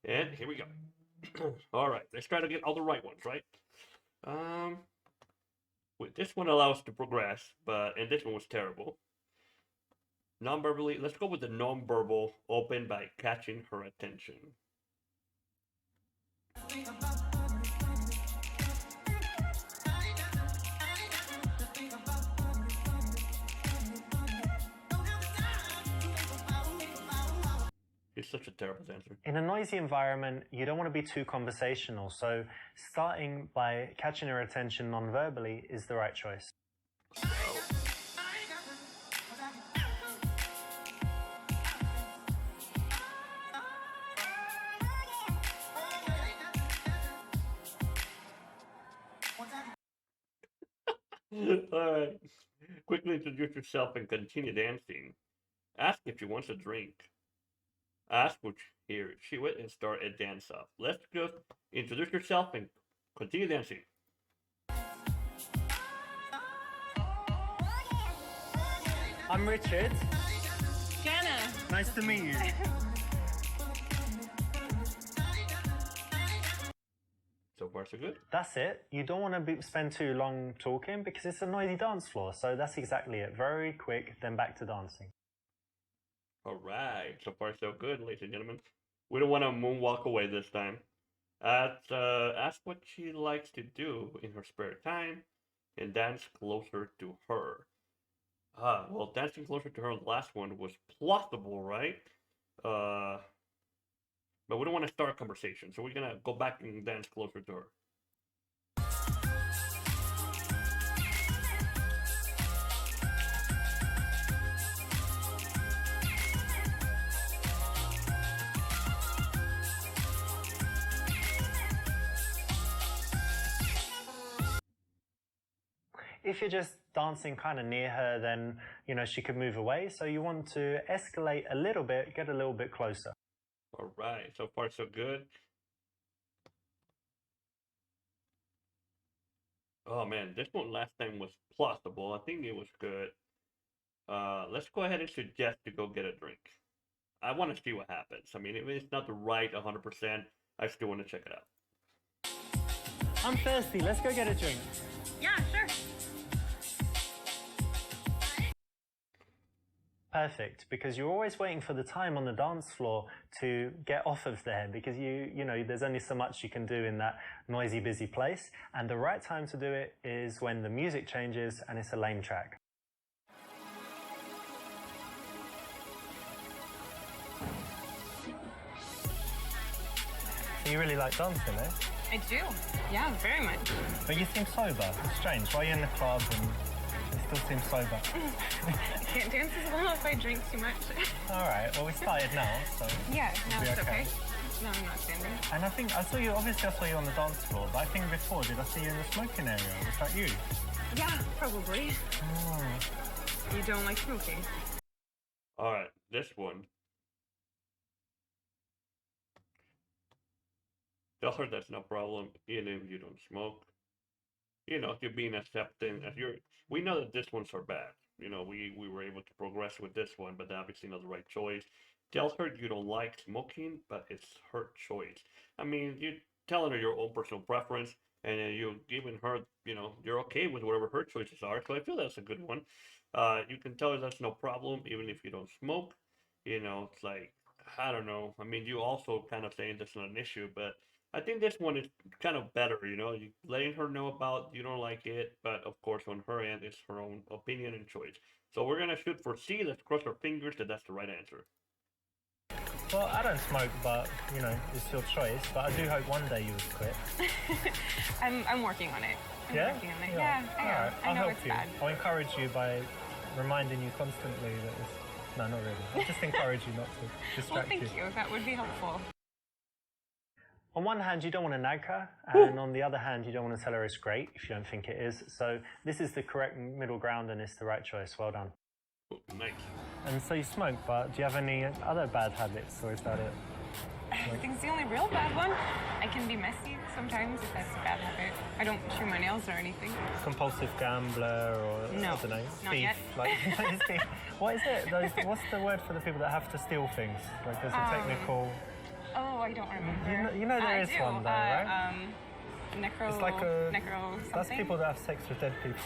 And here we go. All right, let's try to get all the right ones, right? With this one allows us to progress, and this one was terrible. Non-verbally, let's go with the non-verbal, open by catching her attention. It's such a terrible answer. In a noisy environment, you don't want to be too conversational, so starting by catching her attention non-verbally is the right choice. Alright. Quickly introduce yourself and continue dancing. Ask if she wants a drink. Ask what she went and start a dance off. Let's just introduce yourself and continue dancing. I'm Richard. Jana. Nice to meet you. So far, so good. That's it. You don't want to spend too long talking because it's a noisy dance floor. So that's exactly it. Very quick, then back to dancing. All right. So far, so good, ladies and gentlemen. We don't want to moonwalk away this time. Ask what she likes to do in her spare time and dance closer to her. Well, dancing closer to her, the last one was plausible, right? But we don't want to start a conversation, so we're going to go back and dance closer to her. If you're just dancing kind of near her, then, you know, she could move away. So you want to escalate a little bit, get a little bit closer. All right, so far so good. Oh man, this one last time was plausible. I think it was good. Let's go ahead and suggest to go get a drink. I want to see what happens. I mean, if it's not the right 100%, I still want to check it out. I'm thirsty. Let's go get a drink. Yeah, sure. Perfect, because you're always waiting for the time on the dance floor to get off of there because you know, there's only so much you can do in that noisy, busy place. And the right time to do it is when the music changes and it's a lame track. So you really like dancing, eh? I do. Yeah, very much. But you seem sober. It's strange. Why are you in the club and you still seem sober? I can't dance as well if I drink too much. All right. Well, we started now, so Yeah, now be it's okay. No, I'm not standing. And I think I saw you on the dance floor, but I think before, did I see you in the smoking area? Was that you? Yeah, probably. Oh. You don't like smoking. All right, this one. Tell her that's no problem, even if you don't smoke. You know, you're being accepting. If you're, we know that this ones are bad. You know, we were able to progress with this one, but obviously not the right choice. Tell her you don't like smoking, but it's her choice. I mean, you telling her your own personal preference, and then you're giving her, you know, you're okay with whatever her choices are. So I feel that's a good one. You can tell her that's no problem, even if you don't smoke. You know, it's like I don't know. I mean, you also kind of saying that's not an issue, but I think this one is kind of better, you know, you letting her know about you don't like it, but of course on her end it's her own opinion and choice. So we're gonna shoot for C. Let's cross our fingers that that's the right answer. Well, I don't smoke, but you know, it's your choice. But I do hope one day you would quit. I'm working on it. I'm Yeah? working on it. Yeah, I am. Alright, I I'll know help it's you. bad. I'll encourage you by reminding you constantly that it's... No, not really. I'll just encourage you not to Well, distract thank you. That would be helpful. On one hand, you don't want to nag her, and on the other hand, you don't want to tell her it's great if you don't think it is. So this is the correct middle ground, and it's the right choice. Well done. Oh, nice. And so you smoke, but do you have any other bad habits, or is that it? I think the only real bad one. I can be messy sometimes if that's a bad habit. I don't chew my nails or anything. Compulsive gambler, or No, I don't know, not thief. yet. Like, what is it? What's the word for the people that have to steal things? Like, there's a technical. Oh, I don't remember. You know there I is do. one though, right? Necro. It's like a. necro something. That's people that have sex with dead people.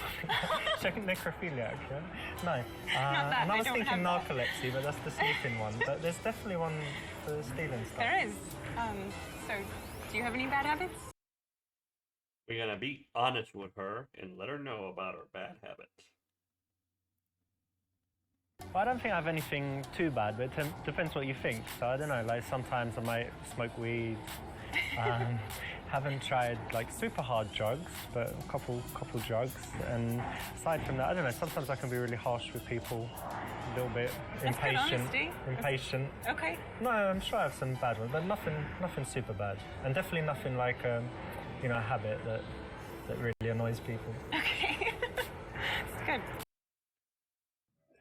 Check necrophiliac, yeah? No. Not that, and I I was don't thinking have that. narcolepsy, but that's the sleeping one. But there's definitely one for stealing stuff. There is. So, do you have any bad habits? We're gonna be honest with her and let her know about her bad habits. Well, I don't think I have anything too bad, but it depends what you think. So I don't know, like sometimes I might smoke weed. Haven't tried like super hard drugs, but a couple drugs. And aside from that, I don't know, sometimes I can be really harsh with people, a little bit That's good impatient. honesty. Okay. No, I'm sure I have some bad ones, but nothing super bad. And definitely nothing like, you know, a habit that really annoys people. Okay. It's good.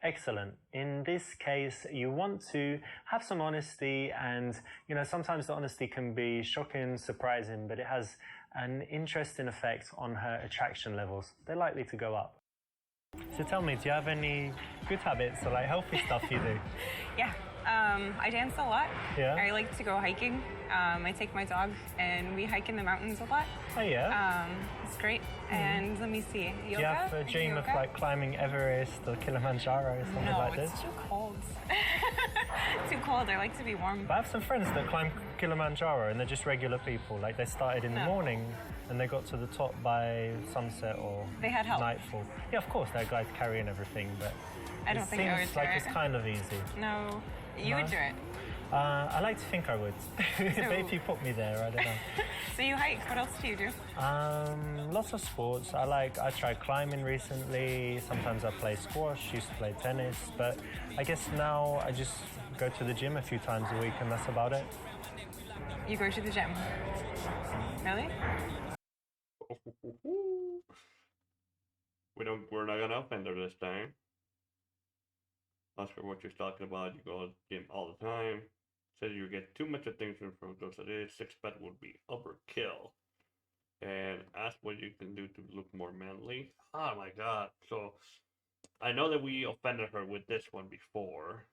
Excellent. In this case, you want to have some honesty, and you know, sometimes the honesty can be shocking, surprising, but it has an interesting effect on her attraction levels. They're likely to go up. So tell me, do you have any good habits or like healthy stuff you do? Yeah. I dance a lot. Yeah? I like to go hiking. I take my dog and we hike in the mountains a lot. Oh yeah? It's great. And let me see. Yoga? Do you have a dream of like climbing Everest or Kilimanjaro or something No, like this? it's too cold. Too cold. I like to be warm. But I have some friends that climb Kilimanjaro and they're just regular people. Like they started in the morning and they got to the top by sunset or They had help. nightfall. Yeah, of course, they're guys carrying everything, but I don't think I would seems do like it. it's kind of easy. No, you No? would do it. I like to think I would. But if you put me there, I don't know. So you hike. What else do you do? Lots of sports. I tried climbing recently. Sometimes I play squash, used to play tennis, but I guess now I just go to the gym a few times a week and that's about it. You go to the gym. Really? We're not gonna offend her this time. Ask her what she's talking about. You go to the gym all the time. Says you get too much attention from those that is. Six-pack would be overkill. And ask what you can do to look more manly. Oh my god. So I know that we offended her with this one before.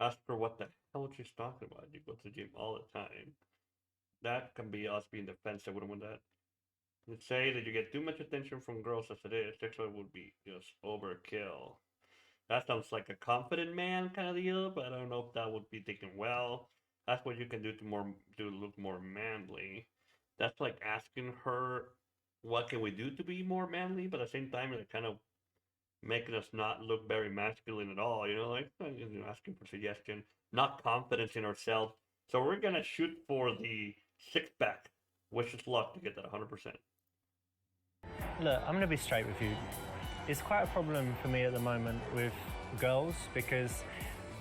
Ask her what the hell she's talking about. You go to the gym all the time. That can be us being defensive. We don't want that. Let's say that you get too much attention from girls as it is. Sexual would be just overkill. That sounds like a confident man kind of deal, but I don't know if that would be taken well. That's what you can do to look more manly. That's like asking her, what can we do to be more manly? But at the same time, it's kind of making us not look very masculine at all. You know, like asking for suggestion, not confidence in ourselves. So we're gonna shoot for the six-pack. Wish us luck to get that 100%. Look, I'm going to be straight with you. It's quite a problem for me at the moment with girls because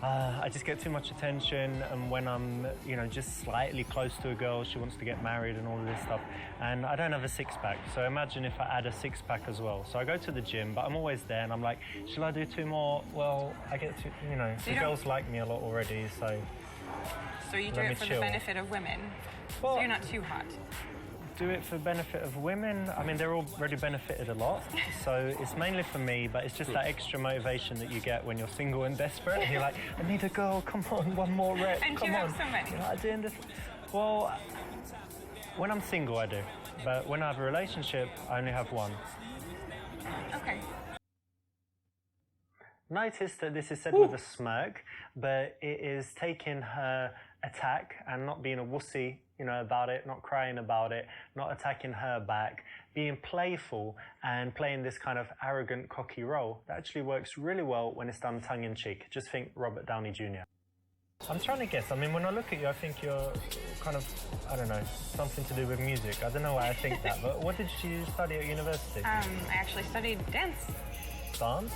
I just get too much attention, and when I'm, you know, just slightly close to a girl, she wants to get married and all of this stuff, and I don't have a six-pack, so imagine if I add a six-pack as well. So I go to the gym, but I'm always there, and I'm like, shall I do 2 more? Well, I get to, you know, the girls like me a lot already, so... So you do it for the benefit of women, well, so you're not too hot. Do it for benefit of women. I mean, they're already benefited a lot, so it's mainly for me, but it's just that extra motivation that you get when you're single and desperate. And you're like, I need a girl, come on, one more rep, And come you on. have so many. You know, doing this. Well, when I'm single, I do, but when I have a relationship, I only have one. Okay. Notice that this is said with a smirk, but it is taking her attack and not being a wussy, you know, about it, not crying about it, not attacking her back, being playful and playing this kind of arrogant, cocky role. That actually works really well when it's done tongue-in-cheek. Just think Robert Downey Jr. I'm trying to guess. I mean, when I look at you, I think you're kind of, I don't know, something to do with music. I don't know why I think that, but what did you study at university? I actually studied dance. Dance?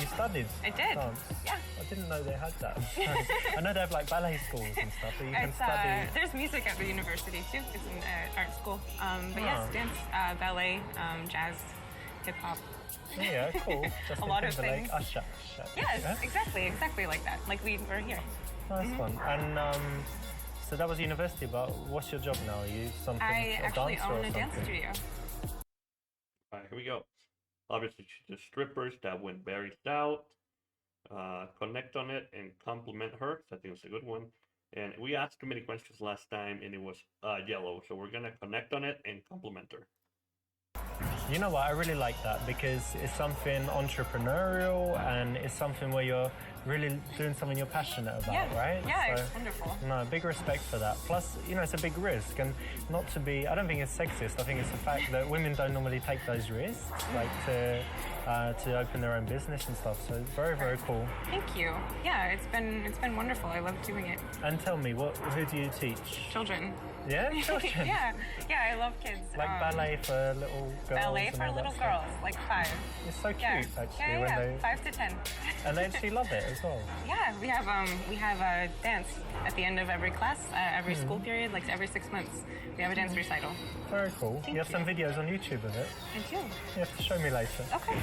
You studied I did. Dance? Yeah. I didn't know they had that. I know they have like ballet schools and stuff, but you can study... There's music at the university too. It's an art school. But yes, dance, ballet, jazz, hip-hop. Yeah, cool. A lot of things. Usher. Yes, exactly like that. Like we were here. Nice one. And so that was university, but what's your job now? Are you something I actually dancer own or a dance something? studio. All right, here we go. Obviously, she's a stripper. That went very stout. Connect on it and compliment her, 'cause I think it's a good one. And we asked too many questions last time, and it was yellow. So we're gonna connect on it and compliment her. You know what? I really like that because it's something entrepreneurial and it's something where you're really doing something you're passionate about, right? Yeah, it's wonderful. No, big respect for that. Plus, you know, it's a big risk, and not to be, I don't think it's sexist. I think it's the fact that women don't normally take those risks, like to open their own business and stuff. So it's very, very cool. Thank you. Yeah, it's been wonderful. I love doing it. And tell me, who do you teach? Children. Yeah, children. yeah, I love kids. Like ballet for little girls. Ballet and for all that little stuff. girls, like 5. It's so cute, Yeah. actually. Yeah, when they 5 to 10. and they actually love it as well. Yeah, we have a dance at the end of every class, every school period, like every 6 months. We have a dance recital. Very cool. You have some videos on YouTube of it. I do. You have to show me later. Okay.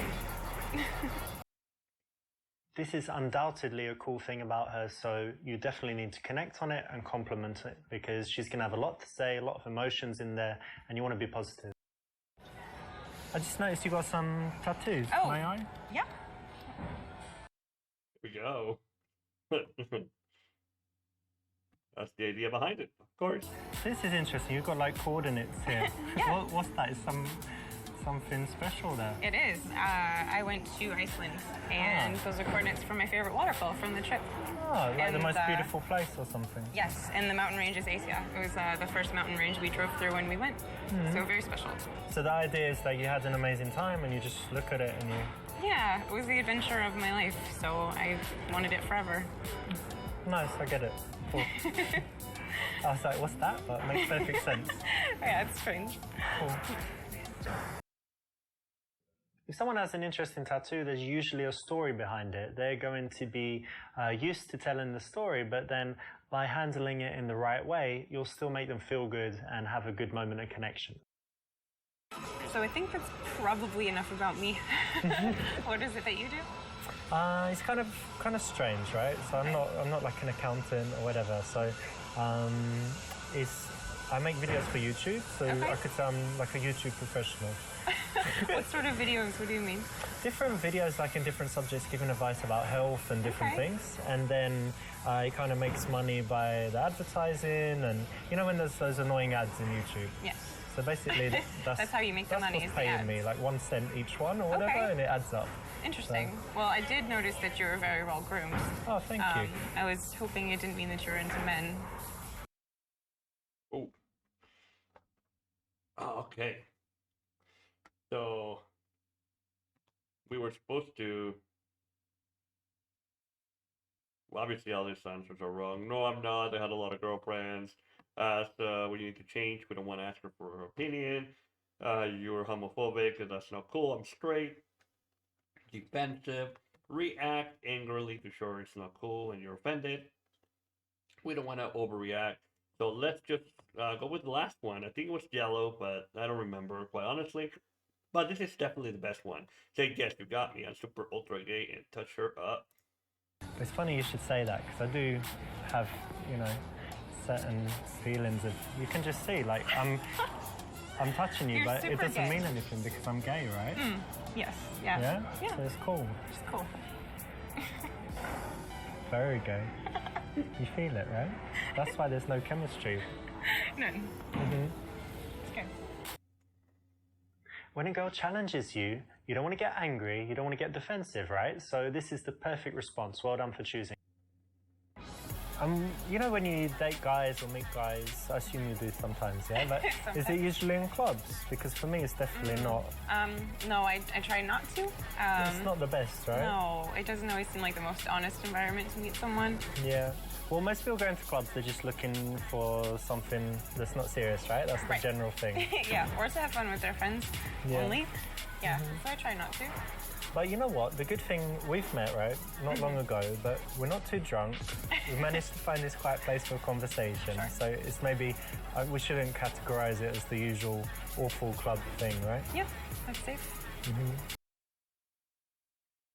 This is undoubtedly a cool thing about her, so you definitely need to connect on it and compliment it because she's going to have a lot to say, a lot of emotions in there, and you want to be positive. I just noticed you got some tattoos. Oh. May I? Yeah. Here we go. That's the idea behind it, of course. This is interesting. You've got like coordinates here. Yeah. What's that? Is something special there? It is. I went to Iceland, and those are coordinates for my favorite waterfall from the trip. Oh, like the And, most beautiful place or something. Yes, and the mountain range is Asia. It was the first mountain range we drove through when we went, so very special. So the idea is that you had an amazing time and you just look at it and you... Yeah, it was the adventure of my life, so I wanted it forever. Nice, I get it. Cool. I was like, what's that? But it makes perfect sense. Yeah, it's strange. Cool. If someone has an interesting tattoo, there's usually a story behind it. They're going to be used to telling the story, but then by handling it in the right way, you'll still make them feel good and have a good moment of connection. So I think that's probably enough about me. What is it that you do? It's kind of strange, right? So I'm not like an accountant or whatever. So I make videos for YouTube, so I could say I'm like a YouTube professional. What sort of videos? What do you mean? Different videos, like in different subjects, giving advice about health and different things. And then it kind of makes money by the advertising, and you know when there's those annoying ads in YouTube? Yes. So basically, That's how you make the money, That's is what's the paying me, ads. like 1 cent each one or whatever, and it adds up. Interesting. Well, I did notice that you were very well groomed. Oh, thank you. I was hoping it didn't mean that you were into men. Oh. Oh, okay. So we were supposed to. Well, obviously, all these answers are wrong. No, I'm not. I had a lot of girlfriends. So we need to change. We don't want to ask her for her opinion. You're homophobic, and that's not cool. I'm straight. Defensive. react angrily to show it's not cool and you're offended. We don't want to overreact. So let's just go with the last one. I think it was yellow, but I don't remember quite honestly. But this is definitely the best one. Say, yes, you got me. I'm super ultra gay and touch her up. It's funny you should say that because I do have, certain feelings of. You can just see, like I'm touching you, You're but it super doesn't gay. mean anything because I'm gay, right? Yes. Yeah. Yeah. Yeah. So it's cool. It's cool. Very gay. You feel it, right? That's why there's no chemistry. None. Mm-hmm. It's good. When a girl challenges you, you don't want to get angry, you don't want to get defensive, right? So this is the perfect response. Well done for choosing. When you date guys or meet guys, I assume you do sometimes, yeah? But is it Sometimes. usually in clubs? Because for me, it's definitely not. No, I try not to. It's not the best, right? No, it doesn't always seem like the most honest environment to meet someone. Yeah. Well, most people go into clubs, they're just looking for something that's not serious, right? That's the Right. general thing. Yeah, or to have fun with their friends Yeah. only. Yeah, so I try not to. But you know what? The good thing, we've met, right? Not long ago, but we're not too drunk. We've managed to find this quiet place for conversation. Sure. So it's maybe, we shouldn't categorize it as the usual awful club thing, right? Yeah, that's safe.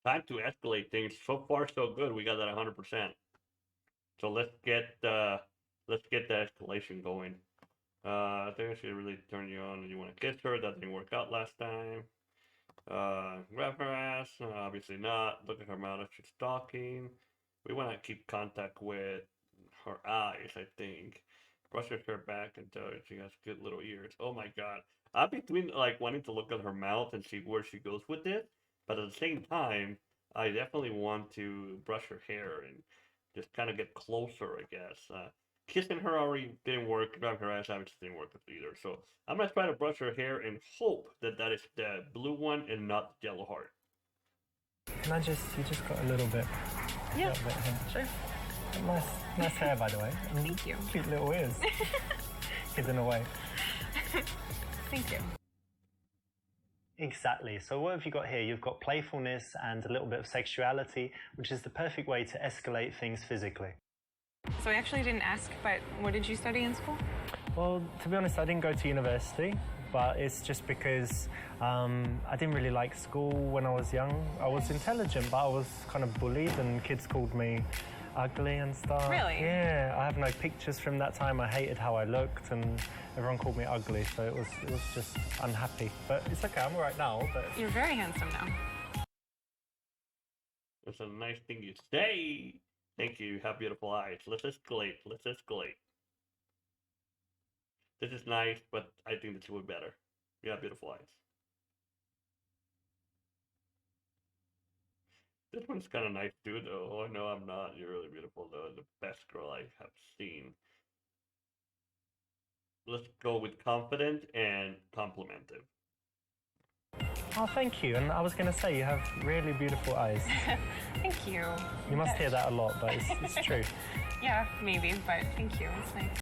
Time to escalate things. So far, so good. We got that 100%. So let's get the escalation going. I think she really turned you on and you want to kiss her. That didn't work out last time. Grab her ass. Obviously not. Look at her mouth if she's talking. We want to keep contact with her eyes, I think. Brush her hair back until she has good little ears. Oh my god. I'm between like wanting to look at her mouth and see where she goes with it, but at the same time, I definitely want to brush her hair and just kind of get closer, I guess. Kissing her already didn't work. Grabbing her ass obviously didn't work either. So I'm gonna try to brush her hair and hope that that is the blue one and not the yellow heart. Can you just got a little bit. Yeah, Little bit here. sure. Nice hair, by the way. And Thank you. Cute little ears. Hidden away. Thank you. Exactly. So what have you got here? You've got playfulness and a little bit of sexuality, which is the perfect way to escalate things physically. So I actually didn't ask, but what did you study in school? Well, to be honest, I didn't go to university, but it's just because I didn't really like school when I was young. I was intelligent, but I was kind of bullied and kids called me ugly and stuff. Really? Yeah, I have no pictures from that time. I hated how I looked and everyone called me ugly, so it was just unhappy. But it's okay, I'm all right now. But You're very handsome now. That's a nice thing you say. Thank you. You have beautiful eyes. Let's escalate. Let's escalate. This is nice, but I think this would be better. You have beautiful eyes. This one's kind of nice too, though. Oh, no, I'm not. You're really beautiful, though. The best girl I have seen. Let's go with confident and complimentive. oh, thank you. And I was going to say, you have really beautiful eyes. Thank you. You must hear that a lot, but it's true. Yeah, maybe, but thank you. It's nice.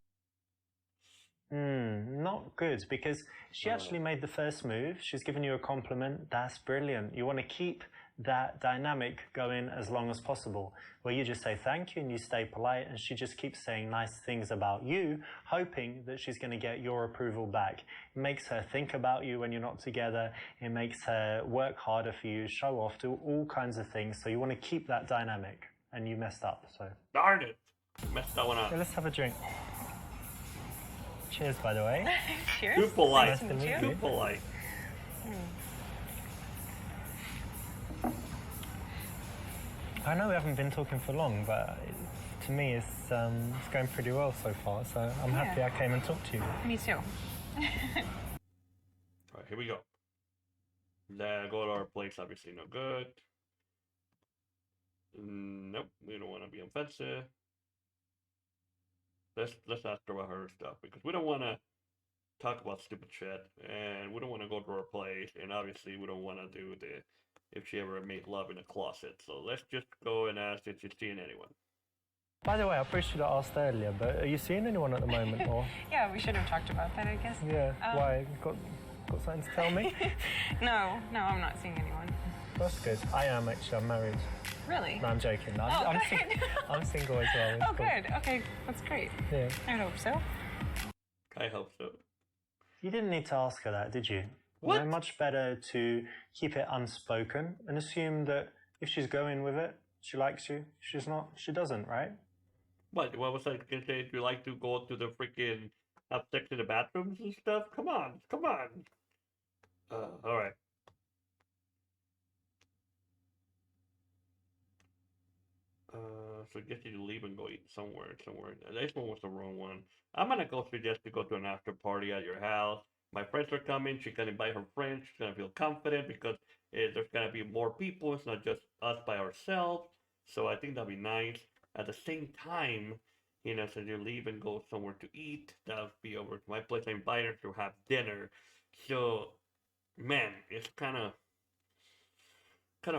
Not good, because she actually made the first move. She's given you a compliment. That's brilliant. You want to keep that dynamic going as long as possible, where you just say thank you and you stay polite, and she just keeps saying nice things about you, hoping that she's going to get your approval back. It makes her think about you when you're not together. It makes her work harder for you, show off, do all kinds of things. So you want to keep that dynamic, and you messed up. So Darn it! Messed that one up. yeah, let's have a drink. Cheers, by the way. Cheers. Too polite. Nice to meet you. Too polite. I know we haven't been talking for long, but to me it's going pretty well so far, so I'm happy I came and talked to you. Me too. Alright, here we go. Go to our place, obviously no good. Nope, we don't want to be offensive. Let's ask her about her stuff, because we don't want to talk about stupid shit, and we don't want to go to her place, and obviously we don't want to do if she ever made love in a closet. So let's just go and ask if she's seeing anyone. By the way, I probably should have asked earlier, but are you seeing anyone at the moment, or? Yeah, we should have talked about that, I guess. Yeah, why? Got something to tell me? No, I'm not seeing anyone. That's good. I am actually, I'm married. Really? No, I'm joking. Oh, good. I'm single as well. It's Oh, cool. good. Okay, that's great. Yeah. I hope so. I hope so. You didn't need to ask her that, did you? What? You know, much better to keep it unspoken and assume that if she's going with it, she likes you. If she's not, she doesn't, right? What was I gonna say? Do you like to go to the freaking have sex in the bathrooms and stuff? Come on, come on. All right. So I guess you leave and go eat somewhere. This one was the wrong one. I'm gonna go suggest to go to an after party at your house. My friends are coming. She can invite her friends. She's gonna feel confident because there's gonna be more people. It's not just us by ourselves. So I think that'll be nice. At the same time, you know, so you leave and go somewhere to eat. That'll be over to my place. I invite her to have dinner. So, man, it's kind of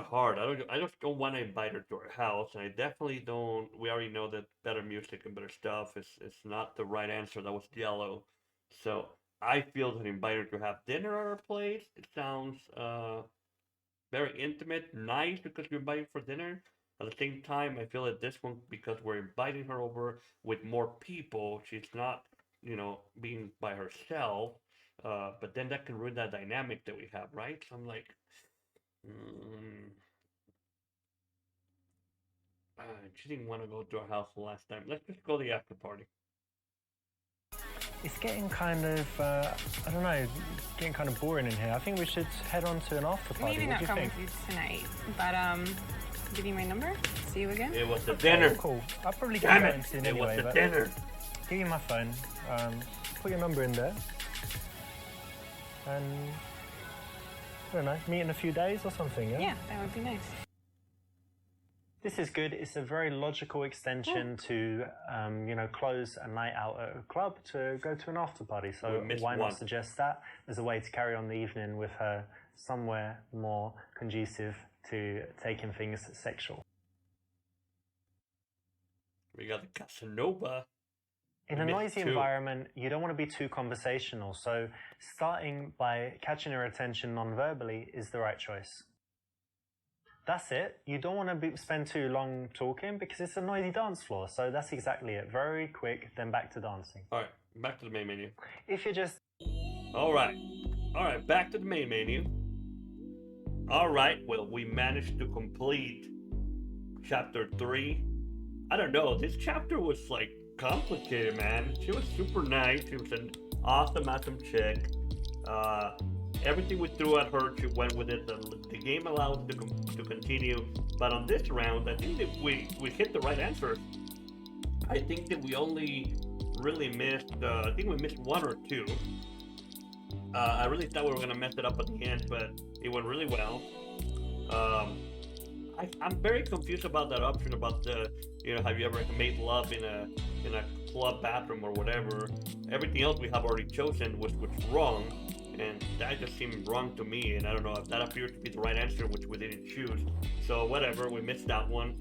hard. I just don't want to invite her to our house, and I definitely don't. We already know that better music and better stuff is not the right answer. That was yellow. So I feel that invite her to have dinner at our place. It sounds very intimate, nice because we're inviting for dinner. At the same time, I feel that this one, because we're inviting her over with more people, she's not, you know, being by herself. But then that can ruin that dynamic that we have, right? So I'm like, she didn't want to go to our house the last time. Let's just go to the after party. It's getting kind of, I don't know, getting kind of boring in here. I think we should head on to an after party. Maybe What not do you come think? with you tonight, but give you my number. See you again. It was the dinner. Cool. I'll probably get Damn going it! soon It anyway. was the But dinner. give you my phone. Put your number in there. And, I don't know, meet in a few days or something, yeah? Yeah, that would be nice. This is good. It's a very logical extension to, you know, close a night out at a club to go to an after party. So We missed why one. not suggest that as a way to carry on the evening with her somewhere more conducive to taking things sexual. We got the Casanova. In We a missed noisy two. environment, you don't want to be too conversational. So starting by catching her attention non-verbally is the right choice. That's it. You don't want to spend too long talking because it's a noisy dance floor. So that's exactly it. Very quick, then back to dancing. All right, back to the main menu. If you're just... All right, back to the main menu. All right, well, we managed to complete chapter 3. I don't know, this chapter was like complicated, man. She was super nice. She was an awesome chick. Everything we threw at her, she went with it. The game allows to continue, but on this round, I think that we hit the right answers. I think that we only really missed. I think we missed one or two. I really thought we were gonna mess it up at the end, but it went really well. I'm very confused about that option about the, you know, have you ever made love in a club bathroom or whatever? Everything else we have already chosen was wrong. And that just seemed wrong to me, and I don't know if that appeared to be the right answer, which we didn't choose. So whatever, we missed that one.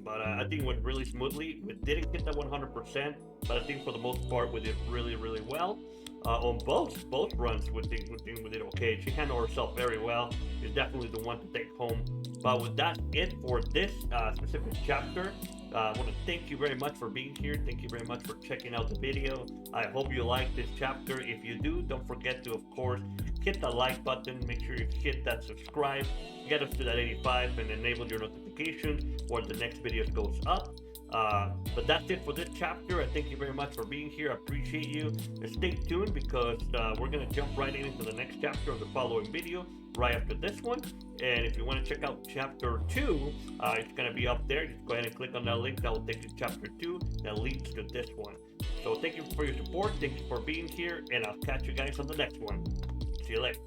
But I think it went really smoothly. We didn't hit that 100%, but I think for the most part we did really well. On both runs, we think we did okay. She handled herself very well. She's definitely the one to take home. But with that, it for this specific chapter. I want to thank you very much for being here. Thank you very much for checking out the video. I hope you like this chapter. If you do, don't forget to, of course, hit the like button. Make sure you hit that subscribe. Get us to that 85 and enable your notifications when the next video goes up. But that's it for this chapter. I thank you very much for being here. I appreciate you. And stay tuned because we're going to jump right into the next chapter of the following video right after this one. And if you want to check out chapter 2, it's going to be up there. Just go ahead and click on that link. That will take you to chapter 2 that leads to this one. So thank you for your support. Thank you for being here. And I'll catch you guys on the next one. See you later.